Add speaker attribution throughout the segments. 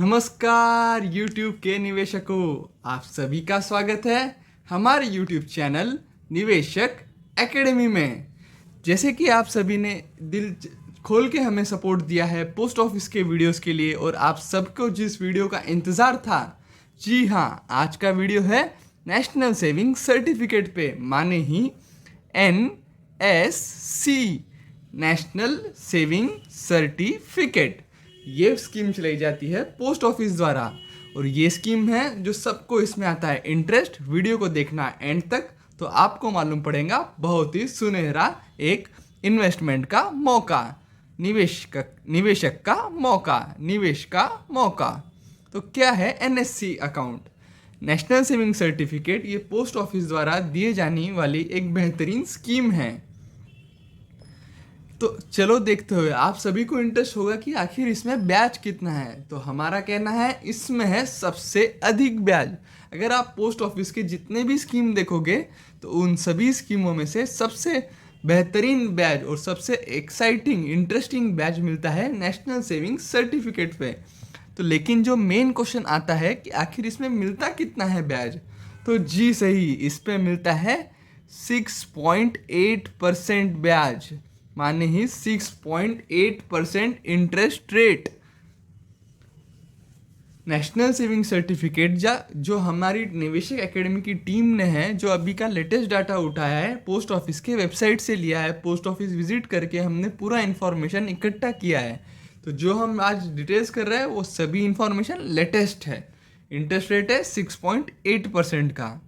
Speaker 1: नमस्कार YouTube के निवेशकों, आप सभी का स्वागत है हमारे YouTube चैनल निवेशक एकेडमी में। जैसे कि आप सभी ने दिल खोल के हमें सपोर्ट दिया है पोस्ट ऑफिस के वीडियोस के लिए और आप सबको जिस वीडियो का इंतज़ार था, जी हाँ, आज का वीडियो है नेशनल सेविंग सर्टिफिकेट पे, माने ही NSC, नेशनल सेविंग सर्टिफिकेट। ये स्कीम चलाई जाती है पोस्ट ऑफिस द्वारा और ये स्कीम है जो सबको इसमें आता है इंटरेस्ट। वीडियो को देखना एंड तक तो आपको मालूम पड़ेगा बहुत ही सुनहरा एक इन्वेस्टमेंट का मौका, निवेशक का मौका, निवेश का मौका। तो क्या है NSC account, national saving certificate? ये पोस्ट ऑफिस द्वारा दिए जाने वाली एक बेहतरीन स्कीम है। तो चलो देखते हुए आप सभी को इंटरेस्ट होगा कि आखिर इसमें ब्याज कितना है। तो हमारा कहना है इसमें है सबसे अधिक ब्याज। अगर आप पोस्ट ऑफिस के जितने भी स्कीम देखोगे तो उन सभी स्कीमों में से सबसे बेहतरीन ब्याज और सबसे एक्साइटिंग इंटरेस्टिंग ब्याज मिलता है नेशनल सेविंग सर्टिफिकेट पे। तो लेकिन जो मेन क्वेश्चन आता है कि आखिर इसमें मिलता कितना है ब्याज, तो जी सही, इस पे मिलता है 6.8% ब्याज, माने ही 6.8% interest rate. National saving certificate जो हमारी निवेशक एकेडमी की टीम ने है, जो अभी का लेटेस्ट डाटा उठाया है, पोस्ट ऑफिस के वेबसाइट से लिया है। पोस्ट ऑफिस विजिट करके हमने पूरा इन्फॉर्मेशन इकट्ठा किया है। तो जो हम आज डिटेल्स कर रहे हैं वो सभी इन्फॉर्मेशन लेटेस्ट है। इंटरेस्ट रेट है 6.8% का।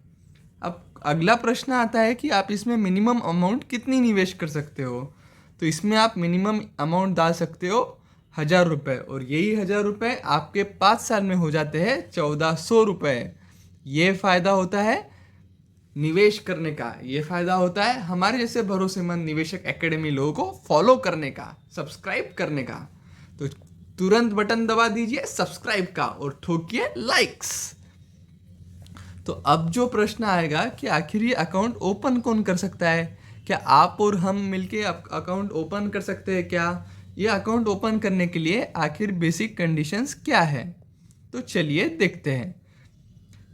Speaker 1: अब अगला प्रश्न आता है कि आप इसमें मिनिमम अमाउंट कितनी निवेश कर सकते हो। तो इसमें आप मिनिमम अमाउंट डाल सकते हो 1000 रुपये और यही 1000 रुपये आपके 5 साल में हो जाते हैं 1400 रुपये। ये फ़ायदा होता है निवेश करने का, ये फ़ायदा होता है हमारे जैसे भरोसेमंद निवेशक एकेडमी लोगों को फॉलो करने का, सब्सक्राइब करने का। तो तुरंत बटन दबा दीजिए सब्सक्राइब का और ठोकिए लाइक्स। तो अब जो प्रश्न आएगा कि आखिर ये अकाउंट ओपन कौन कर सकता है? क्या आप और हम मिलके अकाउंट ओपन कर सकते हैं क्या? ये अकाउंट ओपन करने के लिए आखिर बेसिक कंडीशंस क्या है? तो चलिए देखते हैं।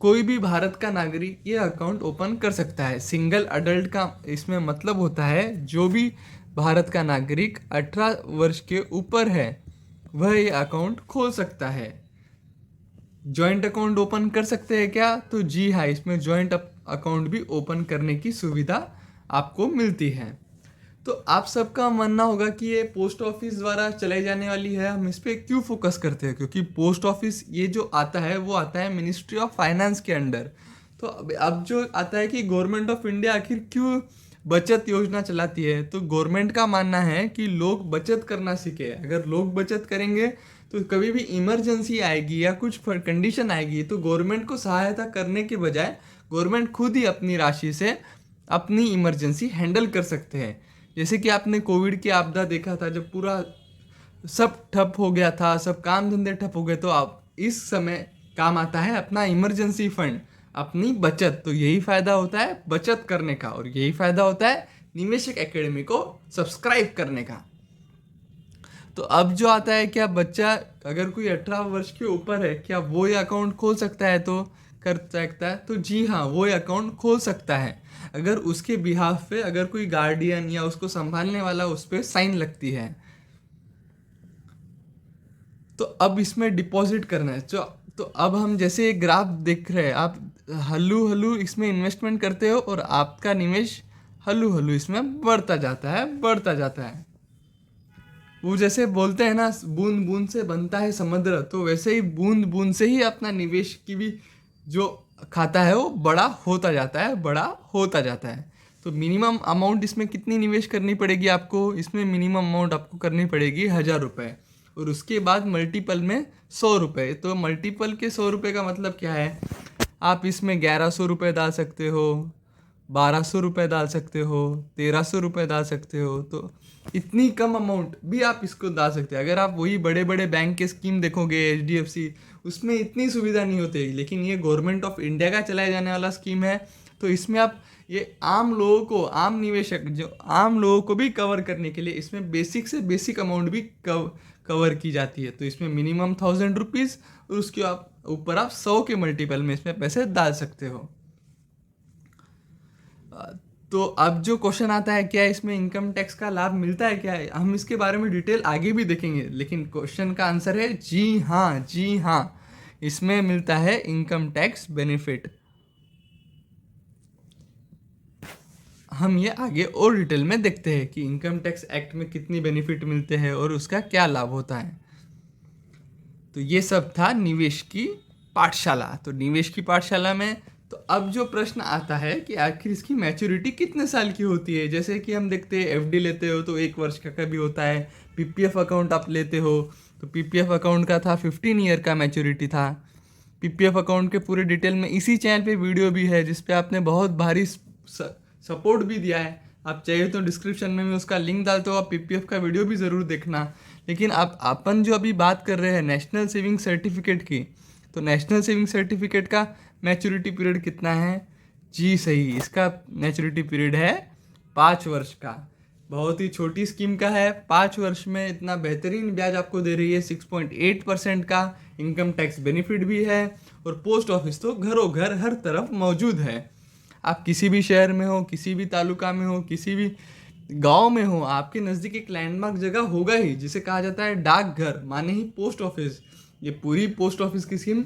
Speaker 1: कोई भी भारत का नागरिक ये अकाउंट ओपन कर सकता है। सिंगल अडल्ट का इसमें मतलब होता है जो भी भारत का नागरिक 18 वर्ष के ऊपर है वह ये अकाउंट खोल सकता है। जॉइंट अकाउंट ओपन कर सकते हैं क्या? तो जी हाँ, इसमें जॉइंट अकाउंट भी ओपन करने की सुविधा आपको मिलती है। तो आप सबका मानना होगा कि ये पोस्ट ऑफिस द्वारा चलाई जाने वाली है, हम इस पर क्यों फोकस करते हैं? क्योंकि पोस्ट ऑफिस ये जो आता है वो आता है मिनिस्ट्री ऑफ फाइनेंस के अंडर। तो अब जो आता है कि गवर्नमेंट ऑफ इंडिया आखिर क्यों बचत योजना चलाती है, तो गवर्नमेंट का मानना है कि लोग बचत करना सीखे। अगर लोग बचत करेंगे तो कभी भी इमरजेंसी आएगी या कुछ कंडीशन आएगी तो गवर्नमेंट को सहायता करने के बजाय गवर्नमेंट खुद ही अपनी राशि से अपनी इमरजेंसी हैंडल कर सकते हैं। जैसे कि आपने कोविड की आपदा देखा था, जब पूरा सब ठप हो गया था, सब काम धंधे ठप हो गए, तो आप इस समय काम आता है अपना इमरजेंसी फंड, अपनी बचत। तो यही फ़ायदा होता है बचत करने का और यही फ़ायदा होता है निवेशक एकेडमी को सब्सक्राइब करने का। तो अब जो आता है, क्या बच्चा अगर कोई 18 वर्ष के ऊपर है, क्या वो ये अकाउंट खोल सकता है? तो कर सकता है। तो जी हाँ, वो ये अकाउंट खोल सकता है अगर उसके बिहाफ पे अगर कोई गार्डियन या उसको संभालने वाला उस पर साइन लगती है। तो अब इसमें डिपॉजिट करना है। तो अब हम जैसे एक ग्राफ देख रहे हैं, आप हल्लू हल्लू इसमें इन्वेस्टमेंट करते हो और आपका निवेश हल्लू हल्लू इसमें बढ़ता जाता है, बढ़ता जाता है। वो जैसे बोलते हैं ना, बूंद बूंद से बनता है समुद्र, तो वैसे ही बूंद बूंद से ही अपना निवेश की भी जो खाता है वो बड़ा होता जाता है, बड़ा होता जाता है। तो मिनिमम अमाउंट इसमें कितनी निवेश करनी पड़ेगी आपको? इसमें मिनिमम अमाउंट आपको करनी पड़ेगी 1000 रुपये और उसके बाद मल्टीपल में 100 रुपये। तो मल्टीपल के 100 रुपये का मतलब क्या है? आप इसमें 1100 रुपये डाल सकते हो, 1200 रुपये डाल सकते हो, 1300 रुपये डाल सकते हो। तो इतनी कम अमाउंट भी आप इसको डाल सकते हैं। अगर आप वही बड़े बड़े बैंक के स्कीम देखोगे, HDFC, उसमें इतनी सुविधा नहीं होती। लेकिन ये गवर्नमेंट ऑफ इंडिया का चलाया जाने वाला स्कीम है, तो इसमें आप ये आम लोगों को, आम निवेशक जो आम लोगों को भी कवर करने के लिए इसमें बेसिक से बेसिक अमाउंट भी कवर की जाती है। तो इसमें मिनिमम 1000 रुपीज़ और उसके ऊपर आप 100 के मल्टीपल में इसमें पैसे डाल सकते हो। तो अब जो क्वेश्चन आता है, क्या इसमें इनकम टैक्स का लाभ मिलता है क्या है, हम इसके बारे में डिटेल आगे भी देखेंगे, लेकिन क्वेश्चन का आंसर है जी हाँ, जी हाँ, इसमें मिलता है इनकम टैक्स बेनिफिट। हम ये आगे और डिटेल में देखते हैं कि इनकम टैक्स एक्ट में कितनी बेनिफिट मिलते हैं और उसका क्या लाभ होता है। तो ये सब था निवेश की पाठशाला। तो निवेश की पाठशाला में तो अब जो प्रश्न आता है कि आखिर इसकी मैच्योरिटी कितने साल की होती है। जैसे कि हम देखते हैं एफडी लेते हो तो 1 वर्ष का भी होता है, पीपीएफ अकाउंट आप लेते हो तो पीपीएफ अकाउंट का था 15 ईयर का मैच्योरिटी था। पीपीएफ अकाउंट के पूरे डिटेल में इसी चैनल पे वीडियो भी है जिस पे आपने बहुत भारी सपोर्ट भी दिया है। आप चाहिए तो डिस्क्रिप्शन में मैं उसका लिंक डालता हूँ, आप पीपीएफ का वीडियो भी ज़रूर देखना। लेकिन आप अपन जो अभी बात कर रहे हैं नेशनल सेविंग सर्टिफिकेट की, तो नेशनल सेविंग सर्टिफिकेट का मैच्योरिटी पीरियड कितना है? जी सही, इसका मैच्योरिटी पीरियड है 5 वर्ष का। बहुत ही छोटी स्कीम का है, 5 वर्ष में इतना बेहतरीन ब्याज आपको दे रही है, 6.8% का इनकम टैक्स बेनिफिट भी है, और पोस्ट ऑफिस तो घरों घर हर तरफ मौजूद है। आप किसी भी शहर में हो, किसी भी तालुका में हो, किसी भी गांव में हो, आपके नज़दीक एक लैंडमार्क जगह होगा ही जिसे कहा जाता है डाकघर, माने ही पोस्ट ऑफिस। ये पूरी पोस्ट ऑफिस की scheme,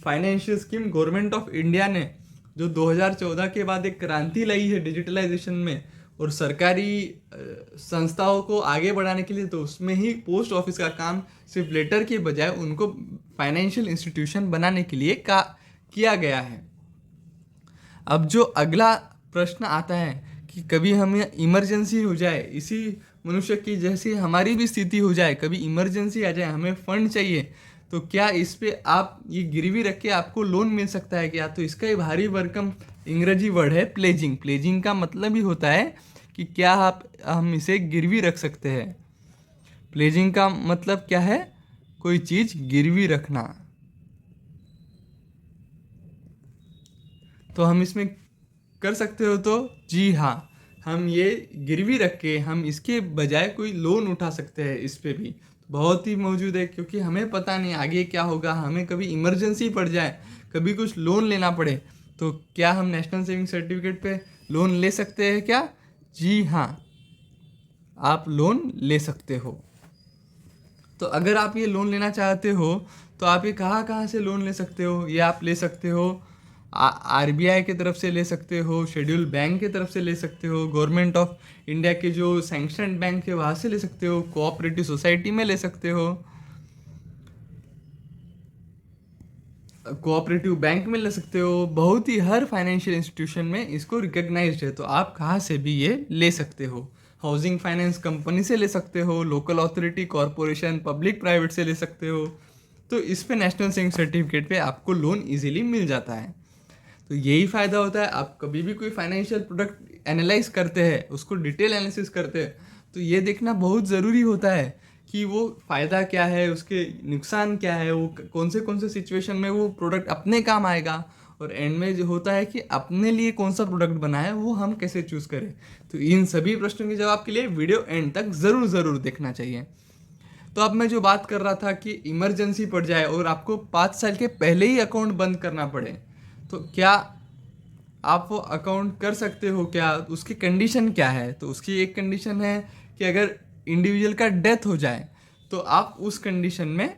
Speaker 1: financial scheme government of India ने जो 2014 के बाद एक क्रांति लाई है डिजिटलाइजेशन में और सरकारी संस्थाओं को आगे बढ़ाने के लिए, तो उसमें ही पोस्ट ऑफिस का काम सिर्फ लेटर के बजाय उनको फाइनेंशियल इंस्टीट्यूशन बनाने के लिए किया गया है। अब जो अगला प्रश्न आता है कि कभी हमें इमरजेंसी हो जाए, इसी मनुष्य की जैसी हमारी भी स्थिति हो जाए, कभी इमरजेंसी आ जाए, हमें फंड चाहिए, तो क्या इस पे आप ये गिरवी रख के आपको लोन मिल सकता है क्या? तो इसका ही भारी भरकम इंग्रेजी वर्ड है प्लेजिंग। प्लेजिंग का मतलब ही होता है कि क्या हम इसे गिरवी रख सकते हैं। प्लेजिंग का मतलब क्या है? कोई चीज़ गिरवी रखना। तो हम इसमें कर सकते हो तो जी हाँ, हम ये गिरवी रख के हम इसके बजाय कोई लोन उठा सकते हैं। इस पे भी बहुत ही मौजूद है, क्योंकि हमें पता नहीं आगे क्या होगा, हमें कभी इमरजेंसी पड़ जाए, कभी कुछ लोन लेना पड़े, तो क्या हम नेशनल सेविंग सर्टिफिकेट पे लोन ले सकते हैं क्या? जी हाँ, आप लोन ले सकते हो। तो अगर आप ये लोन लेना चाहते हो तो आप ये कहाँ से लोन ले सकते हो? ये आप ले सकते हो आरबीआई की तरफ से ले सकते हो, शेड्यूल बैंक की तरफ से ले सकते हो, गवर्नमेंट ऑफ इंडिया के जो सैंक्शन बैंक है वहाँ से ले सकते हो, कोऑपरेटिव सोसाइटी में ले सकते हो, कोऑपरेटिव बैंक में ले सकते हो। बहुत ही हर फाइनेंशियल इंस्टीट्यूशन में इसको रिकग्नाइज्ड है, तो आप कहाँ से भी ये ले सकते हो। हाउसिंग फाइनेंस कंपनी से ले सकते हो, local authority, corporation, public private से ले सकते हो। तो इस पे नेशनल सेविंग सर्टिफिकेट पे आपको लोन इजीली मिल जाता है। तो यही फ़ायदा होता है, आप कभी भी कोई फाइनेंशियल प्रोडक्ट एनालाइज करते हैं, उसको डिटेल एनालिसिस करते हैं, तो ये देखना बहुत ज़रूरी होता है कि वो फ़ायदा क्या है, उसके नुकसान क्या है, वो कौन से सिचुएशन में वो प्रोडक्ट अपने काम आएगा, और एंड में जो होता है कि अपने लिए कौन सा प्रोडक्ट बना है वो हम कैसे चूज़ करें। तो इन सभी प्रश्नों के जवाब के लिए वीडियो एंड तक ज़रूर देखना चाहिए। तो अब मैं जो बात कर रहा था कि इमरजेंसी पड़ जाए और आपको 5 साल के पहले ही अकाउंट बंद करना पड़े, तो क्या आप वो अकाउंट कर सकते हो क्या? उसकी कंडीशन क्या है? तो उसकी एक कंडीशन है कि अगर इंडिविजुअल का डेथ हो जाए तो आप उस कंडीशन में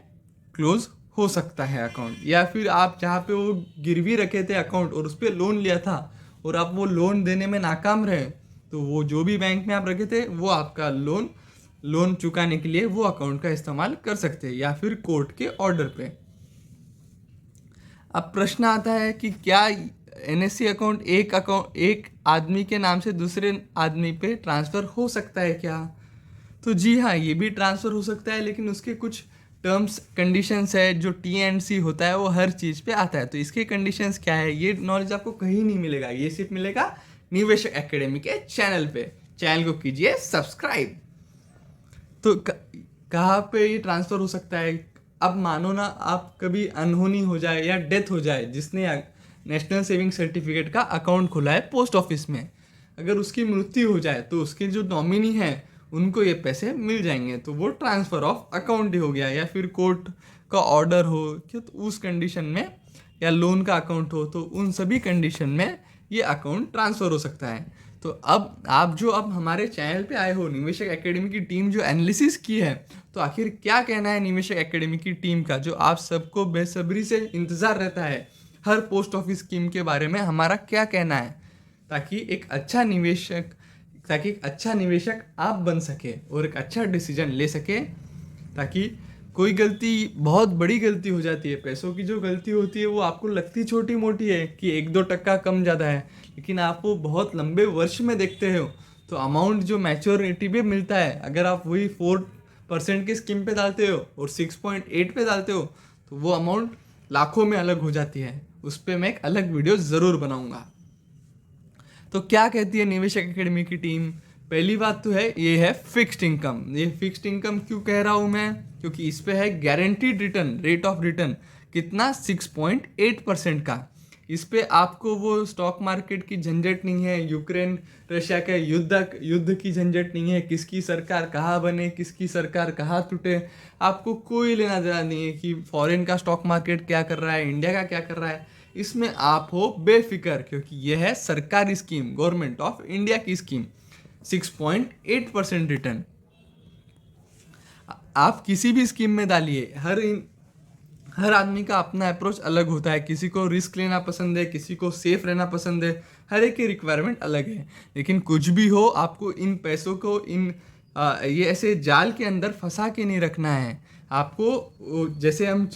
Speaker 1: क्लोज हो सकता है अकाउंट, या फिर आप जहाँ पे वो गिरवी रखे थे अकाउंट और उस पर लोन लिया था और आप वो लोन देने में नाकाम रहे, तो वो जो भी बैंक में आप रखे थे वो आपका लोन चुकाने के लिए वो अकाउंट का इस्तेमाल कर सकते हैं, या फिर कोर्ट के ऑर्डर पे। अब प्रश्न आता है कि क्या एनएससी अकाउंट एक आदमी के नाम से दूसरे आदमी पे ट्रांसफ़र हो सकता है क्या? तो जी हाँ, ये भी ट्रांसफ़र हो सकता है, लेकिन उसके कुछ टर्म्स कंडीशंस है। जो टी&सी होता है वो हर चीज़ पे आता है, तो इसके कंडीशंस क्या है ये नॉलेज आपको कहीं नहीं मिलेगा, ये सिर्फ मिलेगा निवेशक एकेडमी के चैनल पे। चैनल को कीजिए सब्सक्राइब। तो कहाँ पे ये ट्रांसफ़र हो सकता है? अब मानो ना आप कभी अनहोनी हो जाए या डेथ हो जाए, जिसने नेशनल सेविंग सर्टिफिकेट का अकाउंट खोला है पोस्ट ऑफिस में, अगर उसकी मृत्यु हो जाए तो उसके जो नॉमिनी हैं उनको ये पैसे मिल जाएंगे, तो वो ट्रांसफ़र ऑफ अकाउंट ही हो गया। या फिर कोर्ट का ऑर्डर हो तो उस कंडीशन में, या लोन का अकाउंट हो तो उन सभी कंडीशन में ये अकाउंट ट्रांसफ़र हो सकता है। तो अब आप जो अब हमारे चैनल पे आए हो, निवेशक एकेडमी की टीम जो एनालिसिस की है, तो आखिर क्या कहना है निवेशक एकेडमी की टीम का, जो आप सबको बेसब्री से इंतज़ार रहता है हर पोस्ट ऑफिस स्कीम के बारे में हमारा क्या कहना है, ताकि एक अच्छा निवेशक आप बन सके और एक अच्छा डिसीजन ले सके। ताकि कोई गलती, बहुत बड़ी गलती हो जाती है, पैसों की जो गलती होती है वो आपको लगती छोटी मोटी है कि 1-2% कम ज़्यादा है, लेकिन आप वो बहुत लंबे वर्ष में देखते हो तो अमाउंट जो मैच्योरिटी पे मिलता है, अगर आप वही 4% की स्कीम पे डालते हो और 6.8 पे डालते हो तो वो अमाउंट लाखों में अलग हो जाती है। उस पर मैं एक अलग वीडियो ज़रूर बनाऊंगा। तो क्या कहती है निवेशक एकेडमी की टीम? पहली बात तो है, ये है फिक्स्ड इनकम। ये फिक्स्ड इनकम क्यों कह रहा हूँ मैं? क्योंकि इस पे है guaranteed return, rate of return कितना, 6.8% का। इस पे आपको वो स्टॉक मार्केट की झंझट नहीं है, यूक्रेन रशिया के युद्ध की झंझट नहीं है, किसकी सरकार कहाँ बने, किसकी सरकार कहाँ टूटे। आपको कोई लेना देना नहीं है कि फॉरेन का स्टॉक मार्केट क्या कर रहा है, इंडिया का क्या कर रहा है। इसमें आप हो बेफिक्र, क्योंकि यह है सरकारी स्कीम, गवर्नमेंट ऑफ इंडिया की स्कीम, 6.8% रिटर्न। आप किसी भी स्कीम में डालिए, हर आदमी का अपना अप्रोच अलग होता है। किसी को रिस्क लेना पसंद है, किसी को सेफ रहना पसंद है, हर एक की रिक्वायरमेंट अलग है। लेकिन कुछ भी हो, आपको इन पैसों को ये ऐसे जाल के अंदर फंसा के नहीं रखना है। आपको जैसे हम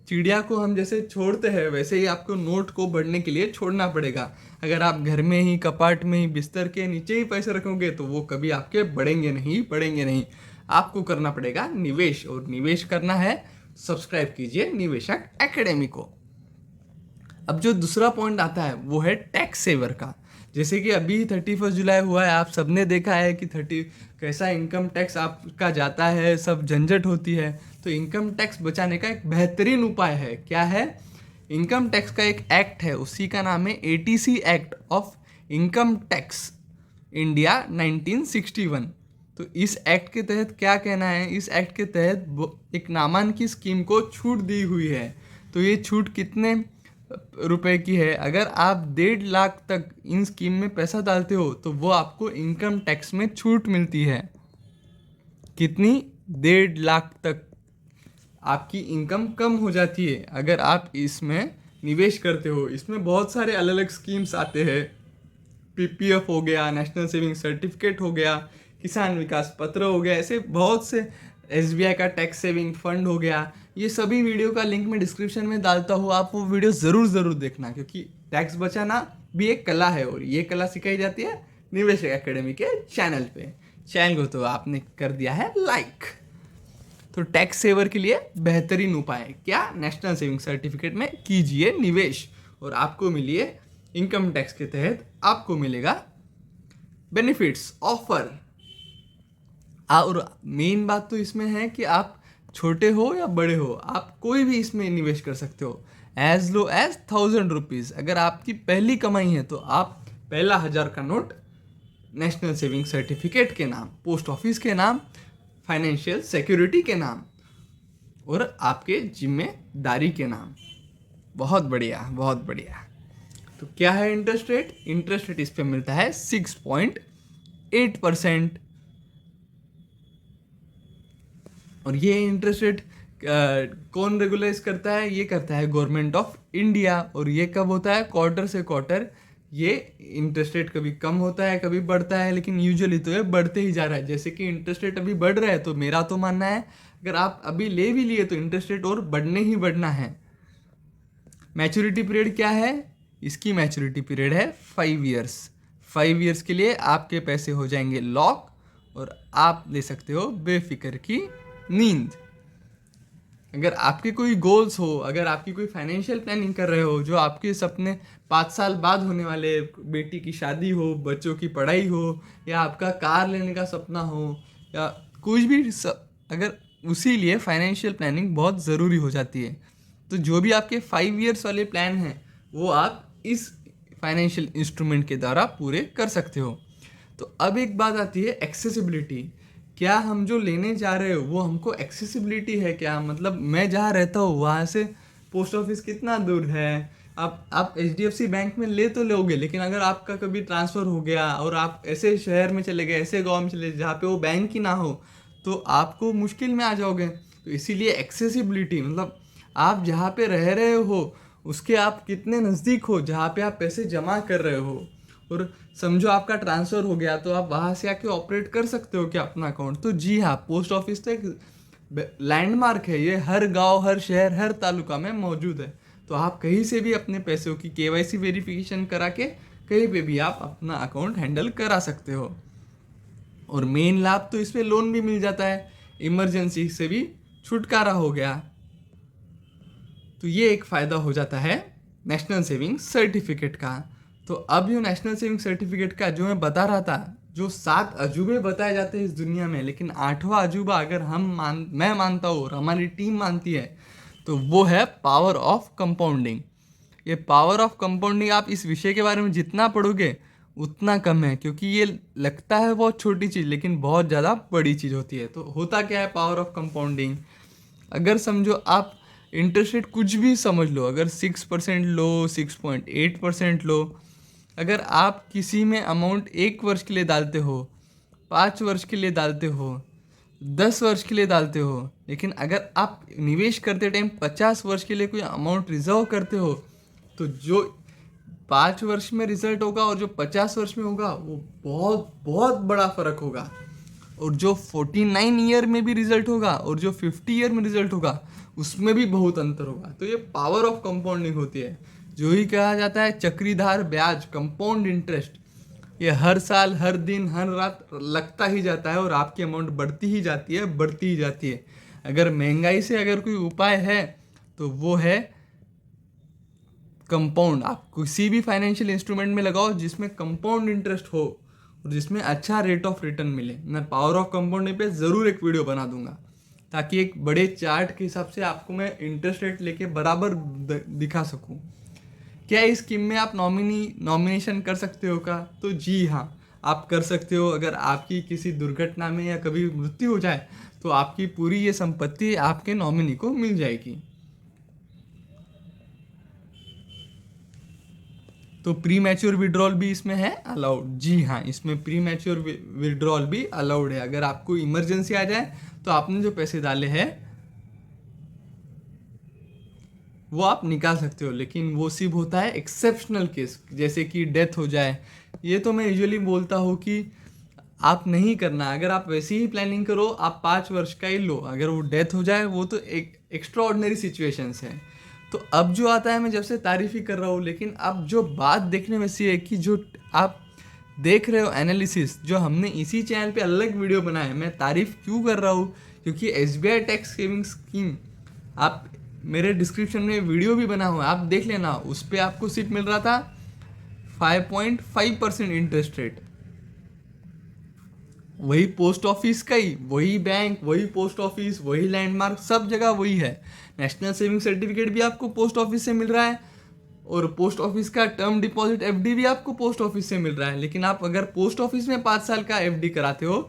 Speaker 1: चिड़िया को हम जैसे छोड़ते हैं, वैसे ही आपको नोट को बढ़ने के लिए छोड़ना पड़ेगा। अगर आप घर में ही, कपाट में ही, बिस्तर के नीचे ही पैसे रखोगे तो वो कभी आपके बढ़ेंगे नहीं। आपको करना पड़ेगा निवेश, और निवेश करना है, सब्सक्राइब कीजिए निवेशक एकेडमी को। अब जो दूसरा पॉइंट आता है वो है टैक्स सेवर का। जैसे कि अभी 31 जुलाई हुआ है, आप सबने देखा है कि कैसा इनकम टैक्स आपका जाता है, सब झंझट होती है। तो इनकम टैक्स बचाने का एक बेहतरीन उपाय है। क्या है? इनकम टैक्स का एक एक्ट है, उसी का नाम है ATC act of income tax India 1961। तो इस एक्ट के तहत क्या कहना है? इस एक्ट के तहत एक नामान की स्कीम को छूट दी हुई है। तो ये छूट कितने रुपए की है? अगर आप 1.5 लाख तक इन स्कीम में पैसा डालते हो तो वो आपको इनकम टैक्स में छूट मिलती है। कितनी? 1.5 लाख तक आपकी इनकम कम हो जाती है अगर आप इसमें निवेश करते हो। इसमें बहुत सारे अलग अलग स्कीम्स आते हैं। PPF हो गया, नेशनल सेविंग सर्टिफिकेट हो गया, किसान विकास पत्र हो गया, ऐसे बहुत से, SBI का टैक्स सेविंग फंड हो गया। ये सभी वीडियो का लिंक मैं डिस्क्रिप्शन में डालता हूँ, आप वो वीडियो ज़रूर देखना, क्योंकि टैक्स बचाना भी एक कला है और ये कला सिखाई जाती है निवेशक एकेडमी के चैनल पे। चैनल को तो आपने कर दिया है लाइक। तो टैक्स सेवर के लिए बेहतरीन उपाय क्या? नेशनल सेविंग सर्टिफिकेट में कीजिए निवेश और आपको मिलिए इनकम टैक्स के तहत आपको मिलेगा बेनिफिट्स, ऑफर। और मेन बात तो इसमें है कि आप छोटे हो या बड़े हो, आप कोई भी इसमें निवेश कर सकते हो एज लो एज 1000 रुपीज़। अगर आपकी पहली कमाई है तो आप पहला 1000 का नोट नेशनल सेविंग सर्टिफिकेट के नाम, पोस्ट ऑफिस के नाम, फाइनेंशियल सिक्योरिटी के नाम और आपके जिम्मेदारी के नाम। बहुत बढ़िया। तो क्या है इंटरेस्ट रेट? इंटरेस्ट रेट इस पे मिलता है 6.8%। और ये इंटरेस्ट रेट कौन रेगुलाइज करता है? ये करता है गवर्नमेंट ऑफ इंडिया। और ये कब होता है? क्वार्टर से क्वार्टर ये इंटरेस्ट रेट कभी कम होता है, कभी बढ़ता है, लेकिन यूजुअली तो ये बढ़ते ही जा रहा है। जैसे कि इंटरेस्ट रेट अभी बढ़ रहा है, तो मेरा तो मानना है अगर आप अभी ले भी लिए तो इंटरेस्ट रेट और बढ़ने ही बढ़ना है। मैच्योरिटी पीरियड क्या है? इसकी मैच्योरिटी पीरियड है 5 ईयर्स। 5 ईयर्स के लिए आपके पैसे हो जाएंगे लॉक और आप ले सकते हो बेफिक्र की नींद। अगर आपके कोई गोल्स हो, अगर आपकी कोई फाइनेंशियल प्लानिंग कर रहे हो, जो आपके सपने 5 साल बाद होने वाले, बेटी की शादी हो, बच्चों की पढ़ाई हो, या आपका कार लेने का सपना हो, या कुछ भी अगर उसी लिए फाइनेंशियल प्लानिंग बहुत ज़रूरी हो जाती है। तो जो भी आपके 5 ईयर्स वाले प्लान हैं वो आप इस फाइनेंशियल इंस्ट्रूमेंट के द्वारा पूरे कर सकते हो। तो अब एक बात आती है एक्सेसिबिलिटी। क्या हम जो लेने जा रहे हो वो हमको एक्सेसिबिलिटी है क्या, मतलब मैं जहाँ रहता हूँ वहाँ से पोस्ट ऑफिस कितना दूर है। आप एचडीएफसी बैंक में ले तो लोगे, लेकिन अगर आपका कभी ट्रांसफ़र हो गया और आप ऐसे शहर में चले गए, ऐसे गांव में चले जहाँ पे वो बैंक ही ना हो, तो आपको मुश्किल में आ जाओगे। तो इसीलिए एक्सेसिबिलिटी मतलब आप जहाँ पे रह रहे हो उसके आप कितने नज़दीक हो जहाँ पे आप पैसे जमा कर रहे हो, और समझो आपका ट्रांसफ़र हो गया तो आप वहाँ से आके ऑपरेट कर सकते हो क्या अपना अकाउंट। तो जी हाँ, पोस्ट ऑफिस तो एक लैंडमार्क है, ये हर गांव, हर शहर, हर तालुका में मौजूद है। तो आप कहीं से भी अपने पैसों की केवाईसी वेरिफिकेशन करा के कहीं पे भी आप अपना अकाउंट हैंडल करा सकते हो। और मेन लाभ तो इसमें लोन भी मिल जाता है, इमरजेंसी से भी छुटकारा हो गया। तो ये एक फ़ायदा हो जाता है नेशनल सेविंग सर्टिफिकेट का। तो अब जो नेशनल सेविंग सर्टिफिकेट का जो मैं बता रहा था, जो 7 अजूबे बताए जाते हैं इस दुनिया में, लेकिन 8वां अजूबा अगर मैं मानता हूँ और हमारी टीम मानती है, तो वो है पावर ऑफ कंपाउंडिंग। ये पावर ऑफ कंपाउंडिंग आप इस विषय के बारे में जितना पढ़ोगे उतना कम है, क्योंकि ये लगता है बहुत छोटी चीज़ लेकिन बहुत ज़्यादा बड़ी चीज़ होती है। तो होता क्या है पावर ऑफ कंपाउंडिंग, अगर समझो आप इंटरेस्ट रेट कुछ भी समझ लो, अगर 6% लो, 6.8% लो, अगर आप किसी में अमाउंट 1 वर्ष के लिए डालते हो, 5 वर्ष के लिए डालते हो, 10 वर्ष के लिए डालते हो, लेकिन अगर आप निवेश करते टाइम 50 वर्ष के लिए कोई अमाउंट रिजर्व करते हो, तो जो 5 वर्ष में रिजल्ट होगा और जो 50 वर्ष में होगा वो बहुत बहुत बड़ा फर्क होगा। और जो 49 ईयर में भी रिजल्ट होगा और जो 50 ईयर में रिजल्ट होगा उसमें भी बहुत अंतर होगा। तो ये पावर ऑफ कंपाउंडिंग होती है, जो ही कहा जाता है चक्रीदार ब्याज, कंपाउंड इंटरेस्ट। ये हर साल, हर दिन, हर रात लगता ही जाता है और आपकी अमाउंट बढ़ती ही जाती है, बढ़ती ही जाती है। अगर महंगाई से अगर कोई उपाय है तो वो है कंपाउंड। आप किसी भी फाइनेंशियल इंस्ट्रूमेंट में लगाओ जिसमें कंपाउंड इंटरेस्ट हो और जिसमें अच्छा रेट ऑफ रिटर्न मिले। मैं पावर ऑफ कंपाउंडिंग पे ज़रूर एक वीडियो बना दूंगा, ताकि एक बड़े चार्ट के हिसाब से आपको मैं इंटरेस्ट रेट लेके बराबर दिखा सकूं। क्या इस स्कीम में आप नॉमिनेशन कर सकते हो का? तो जी हाँ, आप कर सकते हो। अगर आपकी किसी दुर्घटना में या कभी मृत्यु हो जाए तो आपकी पूरी ये संपत्ति आपके नॉमिनी को मिल जाएगी। तो प्री मैच्योर विड्रॉल भी इसमें है अलाउड। जी हाँ, इसमें प्री मैच्योर विड्रॉल भी अलाउड है। अगर आपको इमरजेंसी आ जाए तो आपने जो पैसे डाले हैं वो आप निकाल सकते हो, लेकिन वो सिर्फ होता है एक्सेप्शनल केस, जैसे कि डेथ हो जाए। ये तो मैं यूजुअली बोलता हूँ कि आप नहीं करना। अगर आप वैसे ही प्लानिंग करो, आप 5 वर्ष का ही लो। अगर वो डेथ हो जाए वो तो एक एक्स्ट्रा ऑर्डिनरी सिचुएशंस है। तो अब जो आता है, मैं जब से तारीफ ही कर रहा हूँ, लेकिन अब जो बात देखने में सी है कि जो आप देख रहे हो एनालिसिस, जो हमने इसी चैनल पे अलग वीडियो बनाया है। मैं तारीफ क्यों कर रहा हूँ? क्योंकि SBI टैक्स सेविंग स्कीम, आप मेरे डिस्क्रिप्शन में वीडियो भी बना हुआ है, आप देख लेना। उस पर आपको सिर्फ मिल रहा था 5.5% इंटरेस्ट रेट। वही पोस्ट ऑफिस का ही, वही बैंक, वही पोस्ट ऑफिस, वही लैंडमार्क, सब जगह वही है। नेशनल सेविंग सर्टिफिकेट भी आपको पोस्ट ऑफिस से मिल रहा है और पोस्ट ऑफिस का टर्म डिपॉजिट FD भी आपको पोस्ट ऑफिस से मिल रहा है। लेकिन आप अगर पोस्ट ऑफिस में 5 साल का FD कराते हो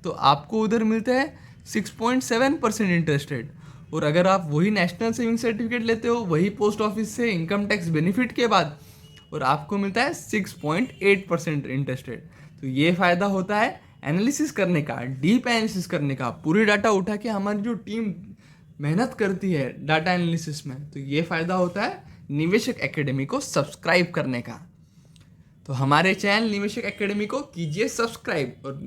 Speaker 1: तो आपको उधर मिलते हैं 6.7% इंटरेस्ट रेट। और अगर आप वही नेशनल सेविंग सर्टिफिकेट लेते हो वही पोस्ट ऑफिस से इनकम टैक्स बेनिफिट के बाद, और आपको मिलता है 6.8% इंटरेस्ट रेट। तो ये फ़ायदा होता है एनालिसिस करने का, डीप एनालिसिस करने का, पूरी डाटा उठा के हमारी जो टीम मेहनत करती है डाटा एनालिसिस में। तो ये फ़ायदा होता है निवेशक एकेडमी को सब्सक्राइब करने का। तो हमारे चैनल निवेशक एकेडमी को कीजिए सब्सक्राइब। और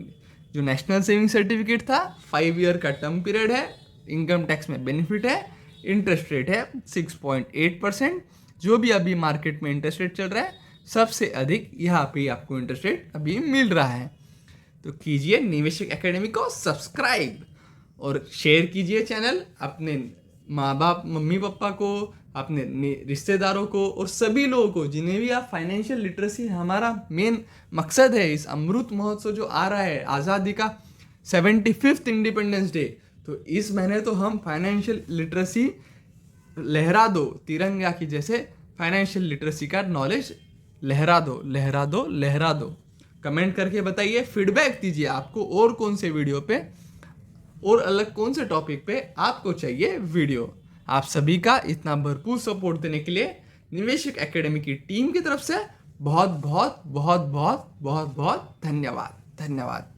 Speaker 1: जो नेशनल सेविंग सर्टिफिकेट था, 5 ईयर का टर्म पीरियड है, इनकम टैक्स में बेनिफिट है, इंटरेस्ट रेट है 6.8%। जो भी अभी मार्केट में इंटरेस्ट रेट चल रहा है सबसे अधिक यहाँ पे आपको इंटरेस्ट रेट अभी मिल रहा है। तो कीजिए निवेशक एकेडमी को सब्सक्राइब और शेयर कीजिए चैनल अपने माँ बाप, मम्मी पापा को, अपने रिश्तेदारों को और सभी लोगों को जिन्हें भी आप फाइनेंशियल लिटरेसी, हमारा मेन मकसद है इस अमृत महोत्सव जो आ रहा है, आज़ादी का 75th इंडिपेंडेंस डे। तो इस महीने तो हम फाइनेंशियल लिटरेसी लहरा दो, तिरंगा की जैसे फाइनेंशियल लिटरेसी का नॉलेज लहरा दो, लहरा दो, लहरा दो। कमेंट करके बताइए, फीडबैक दीजिए आपको और कौन से वीडियो पे और अलग कौन से टॉपिक पे आपको चाहिए वीडियो। आप सभी का इतना भरपूर सपोर्ट देने के लिए निवेशक एकेडमी की टीम की तरफ से बहुत बहुत बहुत बहुत बहुत बहुत धन्यवाद।